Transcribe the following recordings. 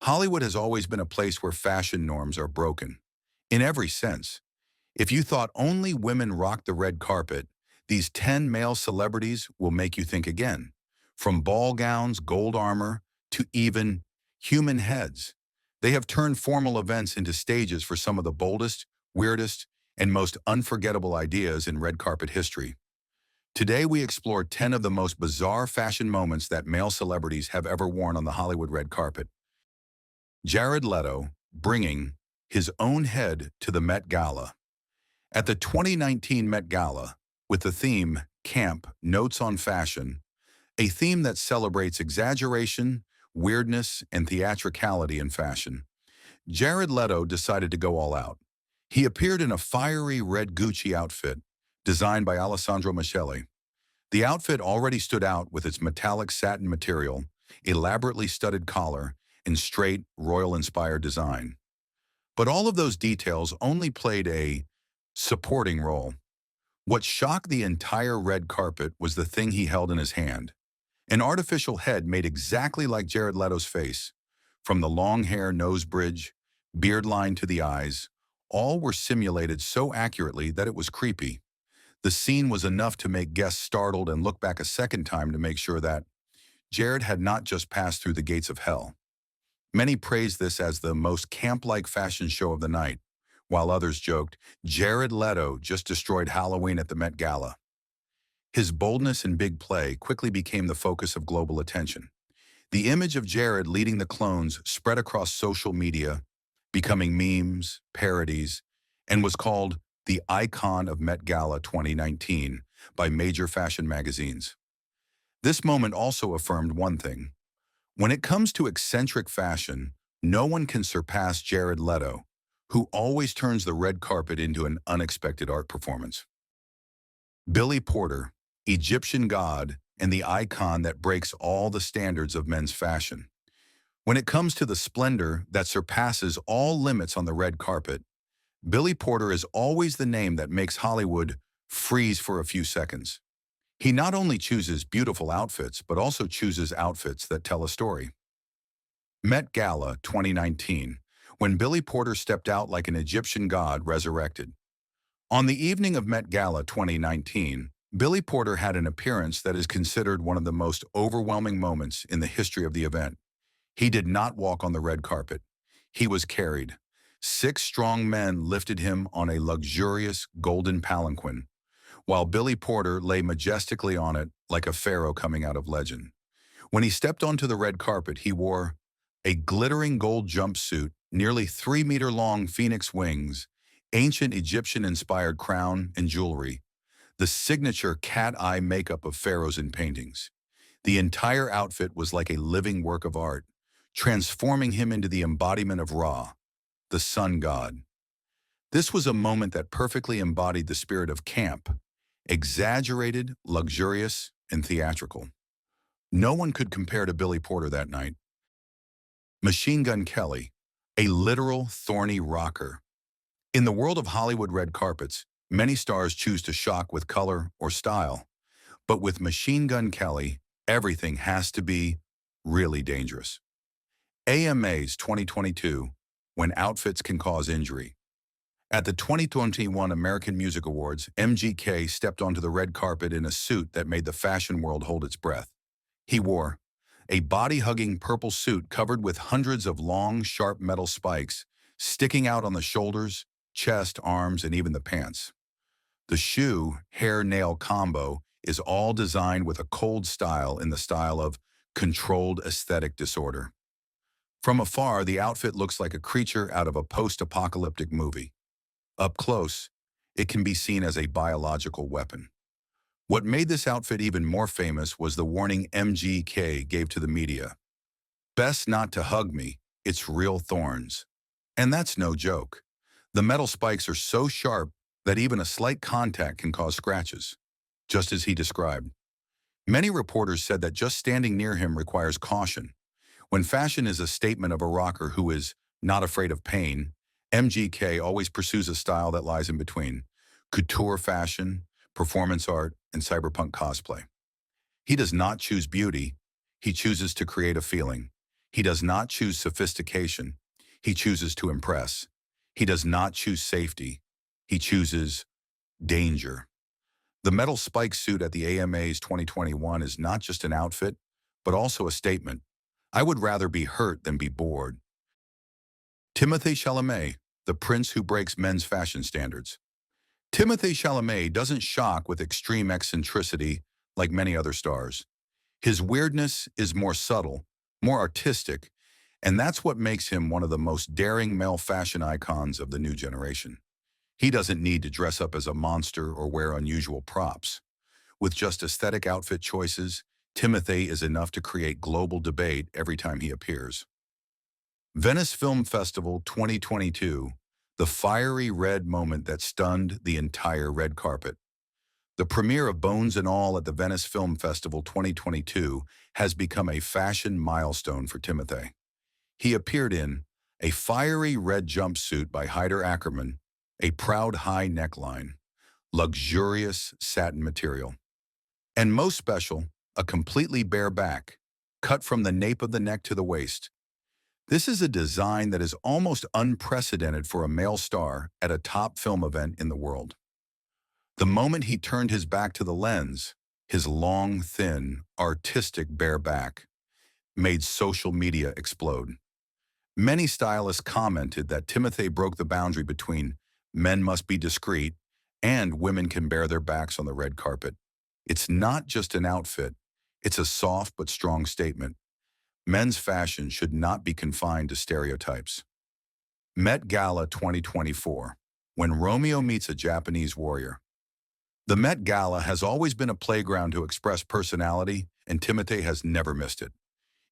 Hollywood has always been a place where fashion norms are broken. In every sense. If you thought only women rocked the red carpet, these 10 male celebrities will make you think again. From ball gowns, gold armor, to even human heads. They have turned formal events into stages for some of the boldest, weirdest, and most unforgettable ideas in red carpet history. Today we explore 10 of the most bizarre fashion moments that male celebrities have ever worn on the Hollywood red carpet. Jared Leto bringing his own head to the Met Gala. At the 2019 Met Gala, with the theme Camp Notes on Fashion, a theme that celebrates exaggeration, weirdness, and theatricality in fashion, Jared Leto decided to go all out. He appeared in a fiery red Gucci outfit, designed by Alessandro Michele. The outfit already stood out with its metallic satin material, elaborately studded collar, and straight, royal-inspired design. But all of those details only played a supporting role. What shocked the entire red carpet was the thing he held in his hand. An artificial head made exactly like Jared Leto's face. From the long hair, nose bridge, beard line to the eyes, all were simulated so accurately that it was creepy. The scene was enough to make guests startled and look back a second time to make sure that Jared had not just passed through the gates of hell. Many praised this as the most camp-like fashion show of the night, while others joked, Jared Leto just destroyed Halloween at the Met Gala. His boldness and big play quickly became the focus of global attention. The image of Jared leading the clones spread across social media, becoming memes, parodies, and was called the icon of Met Gala 2019 by major fashion magazines. This moment also affirmed one thing. When it comes to eccentric fashion, no one can surpass Jared Leto, who always turns the red carpet into an unexpected art performance. Billy Porter, Egyptian god and the icon that breaks all the standards of men's fashion. When it comes to the splendor that surpasses all limits on the red carpet, Billy Porter is always the name that makes Hollywood freeze for a few seconds. He not only chooses beautiful outfits, but also chooses outfits that tell a story. Met Gala 2019, when Billy Porter stepped out like an Egyptian god resurrected. On the evening of Met Gala 2019, Billy Porter had an appearance that is considered one of the most overwhelming moments in the history of the event. He did not walk on the red carpet. He was carried. 6 strong men lifted him on a luxurious golden palanquin, while Billy Porter lay majestically on it like a pharaoh coming out of legend. When he stepped onto the red carpet, he wore a glittering gold jumpsuit, nearly 3-meter-long phoenix wings, ancient Egyptian-inspired crown and jewelry, the signature cat-eye makeup of pharaohs in paintings. The entire outfit was like a living work of art, transforming him into the embodiment of Ra, the sun god. This was a moment that perfectly embodied the spirit of camp, exaggerated, luxurious, and theatrical. No one could compare to Billy Porter that night. Machine Gun Kelly, a literal thorny rocker. In the world of Hollywood red carpets, many stars choose to shock with color or style. But with Machine Gun Kelly, everything has to be really dangerous. AMA's 2022, when outfits can cause injury. At the 2021 American Music Awards, MGK stepped onto the red carpet in a suit that made the fashion world hold its breath. He wore a body-hugging purple suit covered with hundreds of long, sharp metal spikes sticking out on the shoulders, chest, arms, and even the pants. The shoe hair-nail combo is all designed with a cold style in the style of controlled aesthetic disorder. From afar, the outfit looks like a creature out of a post-apocalyptic movie. Up close, it can be seen as a biological weapon. What made this outfit even more famous was the warning MGK gave to the media. Best not to hug me, it's real thorns. And that's no joke. The metal spikes are so sharp that even a slight contact can cause scratches, just as he described. Many reporters said that just standing near him requires caution. When fashion is a statement of a rocker who is not afraid of pain, MGK always pursues a style that lies in between: couture fashion, performance art, and cyberpunk cosplay. He does not choose beauty, he chooses to create a feeling. He does not choose sophistication. He chooses to impress. He does not choose safety. He chooses danger. The metal spike suit at the AMAs 2021 is not just an outfit, but also a statement. I would rather be hurt than be bored. Timothée Chalamet, the prince who breaks men's fashion standards. Timothée Chalamet doesn't shock with extreme eccentricity like many other stars. His weirdness is more subtle, more artistic, and that's what makes him one of the most daring male fashion icons of the new generation. He doesn't need to dress up as a monster or wear unusual props. With just aesthetic outfit choices, Timothée is enough to create global debate every time he appears. Venice Film Festival 2022, the fiery red moment that stunned the entire red carpet. The premiere of Bones and All at the Venice Film Festival 2022 has become a fashion milestone for Timothée. He appeared in a fiery red jumpsuit by Hyder Ackerman, a proud high neckline, luxurious satin material, and most special, a completely bare back, cut from the nape of the neck to the waist. This is a design that is almost unprecedented for a male star at a top film event in the world. The moment he turned his back to the lens, his long, thin, artistic bare back made social media explode. Many stylists commented that Timothée broke the boundary between men must be discreet and women can bare their backs on the red carpet. It's not just an outfit, it's a soft but strong statement. Men's fashion should not be confined to stereotypes. Met Gala 2024, when Romeo meets a Japanese warrior. The Met Gala has always been a playground to express personality, and Timothée has never missed it.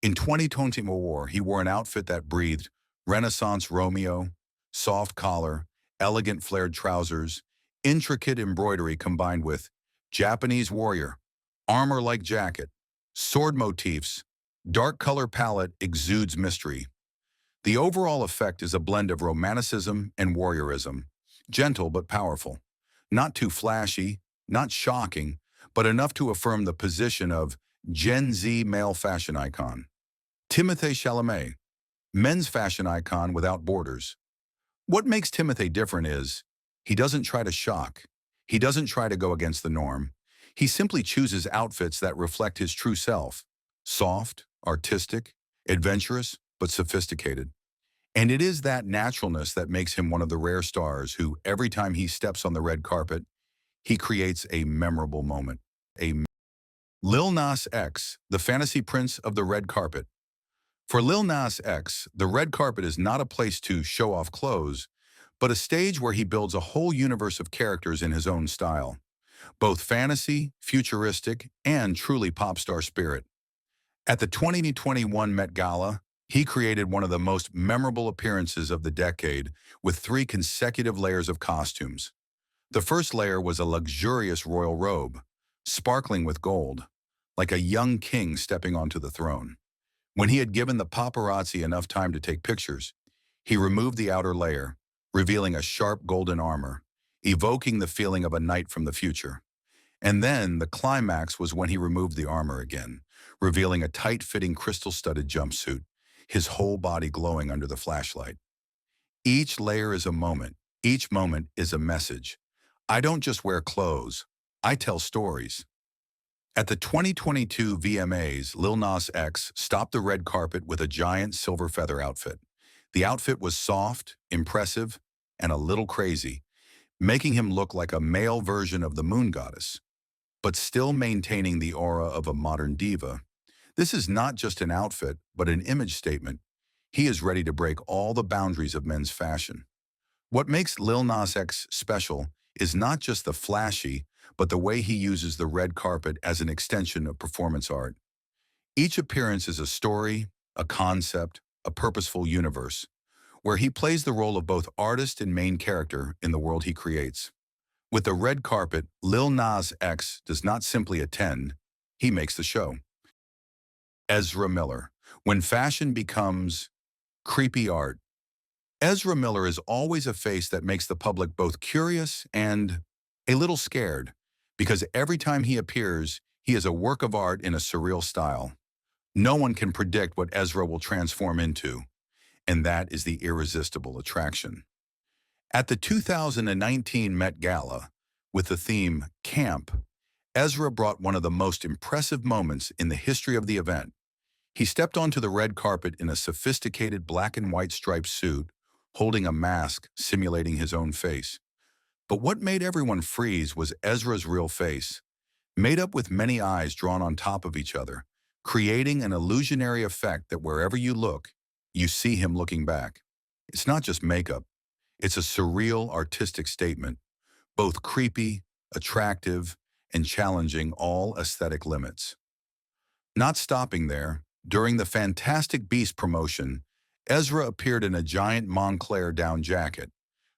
In 2024, he wore an outfit that breathed Renaissance Romeo, soft collar, elegant flared trousers, intricate embroidery combined with Japanese warrior, armor-like jacket, sword motifs, dark color palette exudes mystery. The overall effect is a blend of romanticism and warriorism, gentle but powerful. Not too flashy, not shocking, but enough to affirm the position of Gen Z male fashion icon. Timothée Chalamet, men's fashion icon without borders. What makes Timothée different is he doesn't try to shock. He doesn't try to go against the norm. He simply chooses outfits that reflect his true self. Soft, artistic, adventurous, but sophisticated. And it is that naturalness that makes him one of the rare stars who, every time he steps on the red carpet, he creates a memorable moment. Lil Nas X, the fantasy prince of the red carpet. For Lil Nas X, the red carpet is not a place to show off clothes, but a stage where he builds a whole universe of characters in his own style, both fantasy, futuristic, and truly pop star spirit. At the 2021 Met Gala, he created one of the most memorable appearances of the decade with 3 consecutive layers of costumes. The first layer was a luxurious royal robe, sparkling with gold, like a young king stepping onto the throne. When he had given the paparazzi enough time to take pictures, he removed the outer layer, revealing a sharp golden armor, evoking the feeling of a knight from the future. And then the climax was when he removed the armor again, revealing a tight-fitting crystal-studded jumpsuit, his whole body glowing under the flashlight. Each layer is a moment. Each moment is a message. I don't just wear clothes. I tell stories. At the 2022 VMAs, Lil Nas X stopped the red carpet with a giant silver feather outfit. The outfit was soft, impressive, and a little crazy, making him look like a male version of the moon goddess, but still maintaining the aura of a modern diva. This is not just an outfit, but an image statement. He is ready to break all the boundaries of men's fashion. What makes Lil Nas X special is not just the flashy, but the way he uses the red carpet as an extension of performance art. Each appearance is a story, a concept, a purposeful universe, where he plays the role of both artist and main character in the world he creates. With the red carpet, Lil Nas X does not simply attend, he makes the show. Ezra Miller, when fashion becomes creepy art. Ezra Miller is always a face that makes the public both curious and a little scared, because every time he appears, he is a work of art in a surreal style. No one can predict what Ezra will transform into, and that is the irresistible attraction. At the 2019 Met Gala, with the theme Camp, Ezra brought one of the most impressive moments in the history of the event. He stepped onto the red carpet in a sophisticated black and white striped suit, holding a mask simulating his own face. But what made everyone freeze was Ezra's real face, made up with many eyes drawn on top of each other, creating an illusionary effect that wherever you look, you see him looking back. It's not just makeup. It's a surreal artistic statement, both creepy, attractive, and challenging all aesthetic limits. Not stopping there, during the Fantastic Beast promotion, Ezra appeared in a giant Montclair down jacket,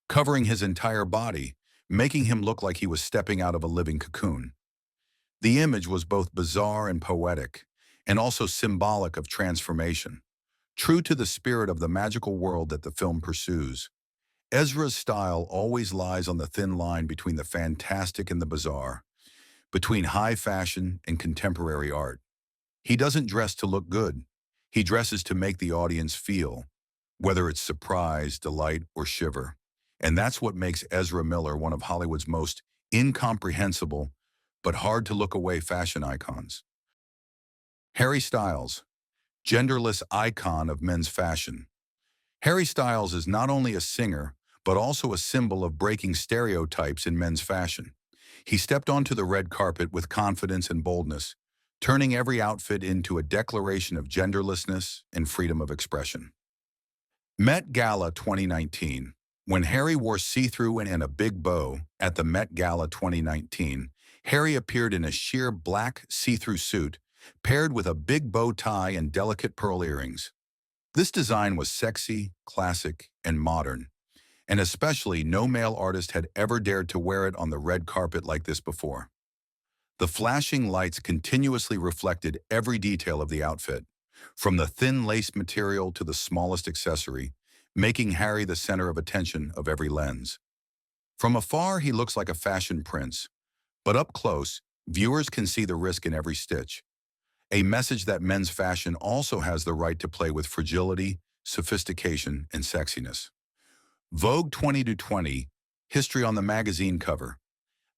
covering his entire body, making him look like he was stepping out of a living cocoon. The image was both bizarre and poetic, and also symbolic of transformation, true to the spirit of the magical world that the film pursues. Ezra's style always lies on the thin line between the fantastic and the bizarre, between high fashion and contemporary art. He doesn't dress to look good. He dresses to make the audience feel, whether it's surprise, delight, or shiver. And that's what makes Ezra Miller one of Hollywood's most incomprehensible but hard to look away fashion icons. Harry Styles, genderless icon of men's fashion. Harry Styles is not only a singer, but also a symbol of breaking stereotypes in men's fashion. He stepped onto the red carpet with confidence and boldness, turning every outfit into a declaration of genderlessness and freedom of expression. Met Gala 2019. When Harry wore see-through and a big bow at the Met Gala 2019, Harry appeared in a sheer black see-through suit, paired with a big bow tie and delicate pearl earrings. This design was sexy, classic, and modern, and especially no male artist had ever dared to wear it on the red carpet like this before. The flashing lights continuously reflected every detail of the outfit, from the thin lace material to the smallest accessory, making Harry the center of attention of every lens. From afar, he looks like a fashion prince, but up close, viewers can see the risk in every stitch. A message that men's fashion also has the right to play with fragility, sophistication, and sexiness. Vogue 2020, history on the magazine cover.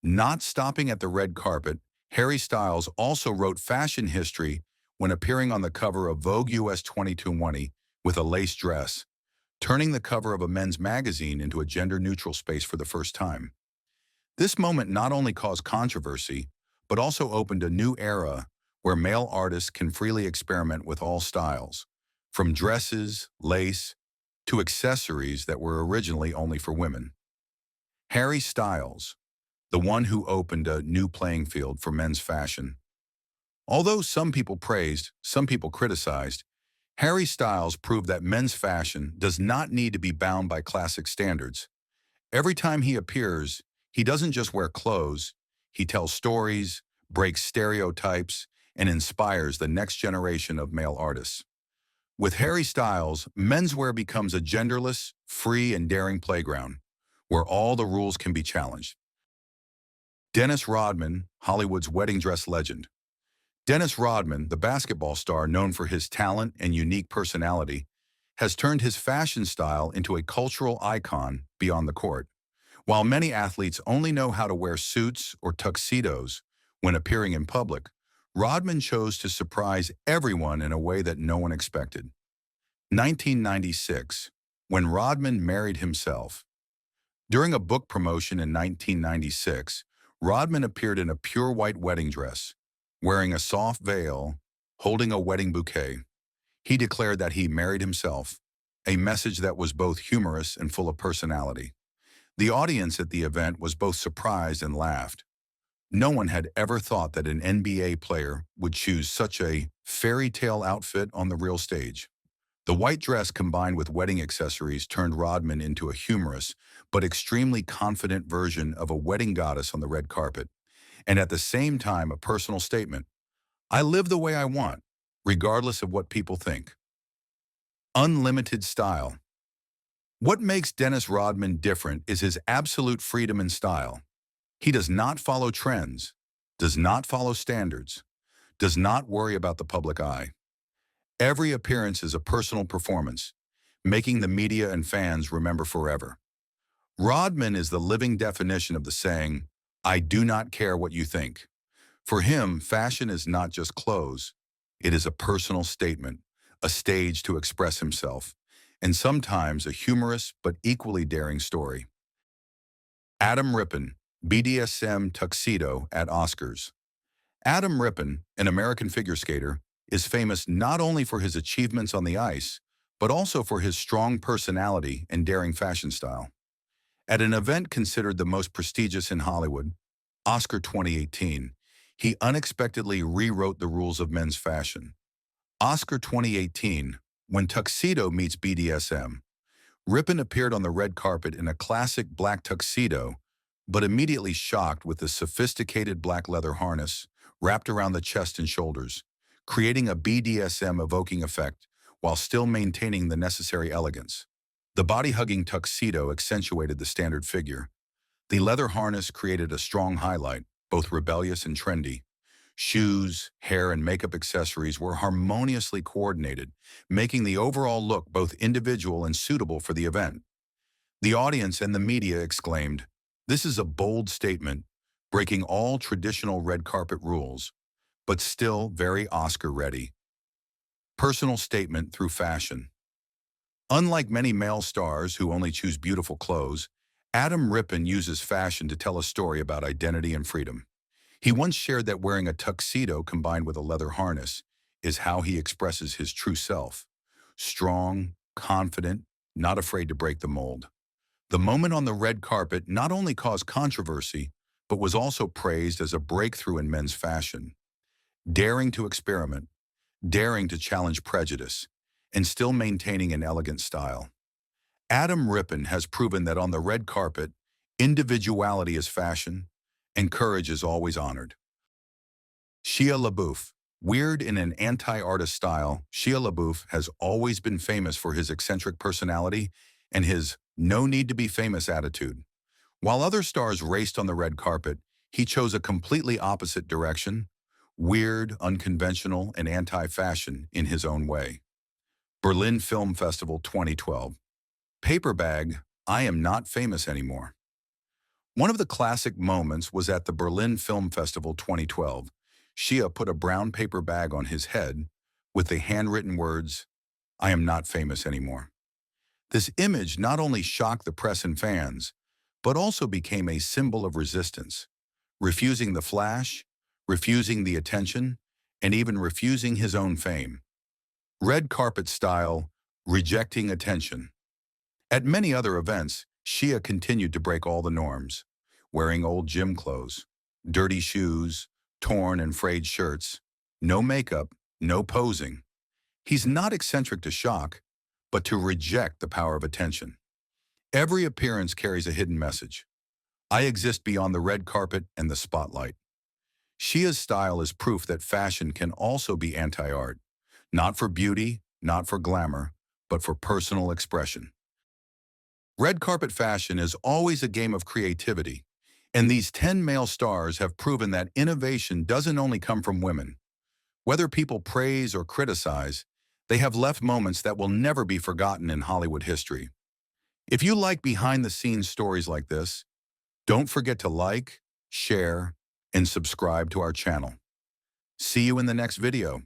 Not stopping at the red carpet, Harry Styles also wrote fashion history when appearing on the cover of Vogue US 2020 with a lace dress, turning the cover of a men's magazine into a gender-neutral space for the first time. This moment not only caused controversy, but also opened a new era where male artists can freely experiment with all styles, from dresses, lace, to accessories that were originally only for women. Harry Styles, the one who opened a new playing field for men's fashion. Although some people praised, some people criticized, Harry Styles proved that men's fashion does not need to be bound by classic standards. Every time he appears, he doesn't just wear clothes, he tells stories, breaks stereotypes, and inspires the next generation of male artists. With Harry Styles, menswear becomes a genderless, free, and daring playground, where all the rules can be challenged. Dennis Rodman, Hollywood's wedding dress legend. Dennis Rodman, the basketball star known for his talent and unique personality, has turned his fashion style into a cultural icon beyond the court. While many athletes only know how to wear suits or tuxedos when appearing in public, Rodman chose to surprise everyone in a way that no one expected. 1996, when Rodman married himself. During a book promotion in 1996, Rodman appeared in a pure white wedding dress, wearing a soft veil, holding a wedding bouquet. He declared that he married himself, a message that was both humorous and full of personality. The audience at the event was both surprised and laughed. No one had ever thought that an NBA player would choose such a fairy tale outfit on the real stage. The white dress combined with wedding accessories turned Rodman into a humorous but extremely confident version of a wedding goddess on the red carpet, and at the same time a personal statement. I live the way I want, regardless of what people think. Unlimited style. What makes Dennis Rodman different is his absolute freedom and style. He does not follow trends, does not follow standards, does not worry about the public eye. Every appearance is a personal performance, making the media and fans remember forever. Rodman is the living definition of the saying, "I do not care what you think." For him, fashion is not just clothes. It is a personal statement, a stage to express himself, and sometimes a humorous but equally daring story. Adam Rippon, BDSM tuxedo at Oscars. Adam Rippon, an American figure skater, is famous not only for his achievements on the ice, but also for his strong personality and daring fashion style. At an event considered the most prestigious in Hollywood, Oscar 2018, he unexpectedly rewrote the rules of men's fashion. Oscar 2018, when tuxedo meets BDSM, Rippon appeared on the red carpet in a classic black tuxedo, but immediately shocked with the sophisticated black leather harness wrapped around the chest and shoulders, creating a BDSM-evoking effect while still maintaining the necessary elegance. The body-hugging tuxedo accentuated the standard figure. The leather harness created a strong highlight, both rebellious and trendy. Shoes, hair, and makeup accessories were harmoniously coordinated, making the overall look both individual and suitable for the event. The audience and the media exclaimed, "This is a bold statement, breaking all traditional red carpet rules, but still very Oscar-ready." Personal statement through fashion. Unlike many male stars who only choose beautiful clothes, Adam Rippon uses fashion to tell a story about identity and freedom. He once shared that wearing a tuxedo combined with a leather harness is how he expresses his true self. Strong, confident, not afraid to break the mold. The moment on the red carpet not only caused controversy, but was also praised as a breakthrough in men's fashion. Daring to experiment, daring to challenge prejudice, and still maintaining an elegant style. Adam Rippon has proven that on the red carpet, individuality is fashion, and courage is always honored. Shia LaBeouf. Weird in an anti-artist style, Shia LaBeouf has always been famous for his eccentric personality and his no-need-to-be-famous attitude. While other stars raced on the red carpet, he chose a completely opposite direction, weird, unconventional, and anti-fashion in his own way. Berlin Film Festival 2012. Paper bag, I am not famous anymore. One of the classic moments was at the Berlin Film Festival 2012. Shia put a brown paper bag on his head with the handwritten words, "I am not famous anymore." This image not only shocked the press and fans, but also became a symbol of resistance, refusing the flash, refusing the attention, and even refusing his own fame. Red carpet style, rejecting attention. At many other events, Shia continued to break all the norms, wearing old gym clothes, dirty shoes, torn and frayed shirts, no makeup, no posing. He's not eccentric to shock, but to reject the power of attention. Every appearance carries a hidden message. I exist beyond the red carpet and the spotlight. Shia's style is proof that fashion can also be anti-art, not for beauty, not for glamour, but for personal expression. Red carpet fashion is always a game of creativity, and these 10 male stars have proven that innovation doesn't only come from women. Whether people praise or criticize, they have left moments that will never be forgotten in Hollywood history. If you like behind-the-scenes stories like this, don't forget to like, share, and subscribe to our channel. See you in the next video.